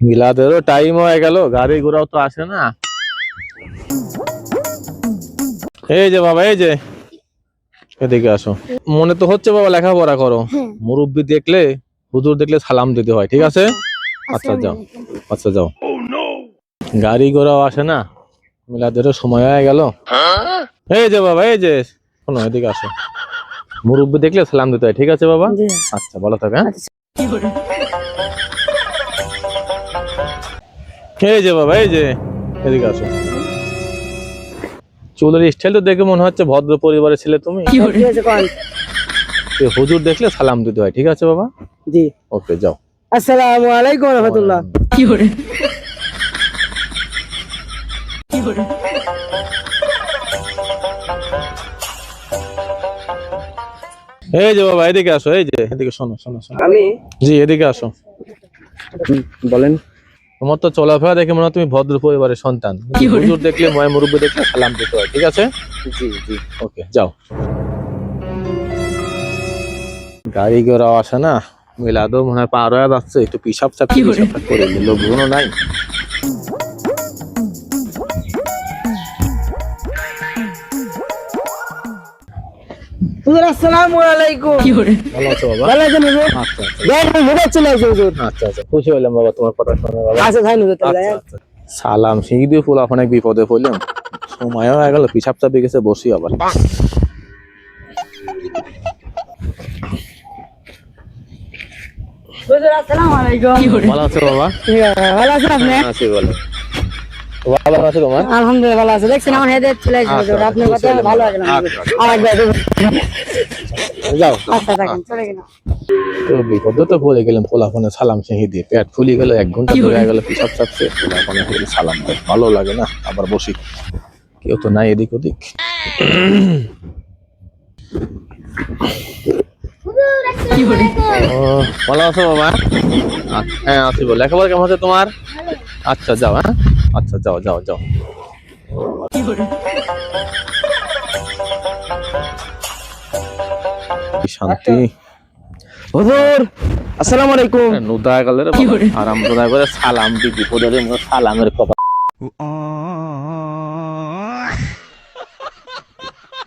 মিলাদেরও time হয়ে গেল, গাড়ি ঘোড়াও তো আসে না। এই যে বাবা, এই যে এদিকে আসো। মনে তো হচ্ছে বাবা লেখাপড়া করো। মুরব্বি দেখলে, হুজুর দেখলে সালাম দিতে হয়, ঠিক আছে? আচ্ছা যাও, আচ্ছা যাও। গাড়ি ঘোড়াও আসে না, মিলাদেরও সময় হয়ে গেল। এই যে বাবা, এই যে শোনো, এদিকে আসো। মুরব্বি দেখলে সালাম দিতে হয়, ঠিক আছে বাবা? আচ্ছা, ভালো থাকো। এই যে বাবা, এই যে এদিকে আসো। চুলের স্টাইল তো দেখে মনে হচ্ছে ভদ্র পরিবারের ছেলে তুমি। হুজুর দেখলে সালাম দিতে হয়, ঠিক আছে বাবা? জি। ওকে, যাও। আসসালামু আলাইকুম ওয়া রাহমাতুল্লাহ। এই যে বাবা, এদিকে আসো। এই যে এদিকে, শোনো শোনো শোনো। আমি জি, এদিকে আসো। বলেন। তোমার তো চলাফেরা দেখে মনে হয় তুমি ভদ্র পরিবারের সন্তান। হুজুর দেখলে, মুরব্বি দেখলে সালাম দিতে হয়, ঠিক আছে? জি জি। ওকে, যাও। গাড়ি ঘোড়াও আসে না, মিলাদও মনে হয় পার হয়ে যাচ্ছে। একটু পিসাব করে লোকজনও নাই। হুজুর আসসালামু আলাইকুম। ভালো আছো বাবা? ভালো আছেন হুজুর? আচ্ছা আচ্ছা দেখেন হুজুর চলে আসে হুজুর। আচ্ছা আচ্ছা, খুশি হইলাম বাবা তোমার কথা শুনে বাবা। আচ্ছা যাই হুজুর তাহলে। আচ্ছা আচ্ছা। সালাম শিখি দিয়ে ফুল অনেক বিপদে পড়লাম। সময় হয়ে গেল, পিসাব চাপে গেছে, বসি আবার। হুজুর আসসালামু আলাইকুম। ভালো আছো বাবা? ভালো আছেন আপনি? আছি, বলো। ভালো আছে তোমার? আলহামদুলিল্লাহ ভালো আছে। দেখছেন আমার হেডে চলে আসে হুজুর। আপনার কথা ভালো লাগলো হুজুর। যাও। আচ্ছা থাকেন, চলে গেলাম। তো বিপদ তো পড়ে গেলাম, পোলাপনে সালাম শিখি দিয়ে পেট ফুলি গেল, 1 ঘন্টা ধরে গেল পিসাব চাপছে। পোলাপনে সালাম দেয়, ভালো লাগে না। আবার বসি, কেউ তো নাই এদিক ওদিক। ভালো আছো বাবা? হ্যাঁ আছি। বল, লেখাপড়া কেমন হচ্ছে তোমার? আচ্ছা যাও। হ্যাঁ আচ্ছা, যাও যাও যাও। কি শান্তি। হুজুর আসসালামু আলাইকুম। নুদা গেল রে বাবা, আরাম করে সালাম দিবি, সালামের কথা।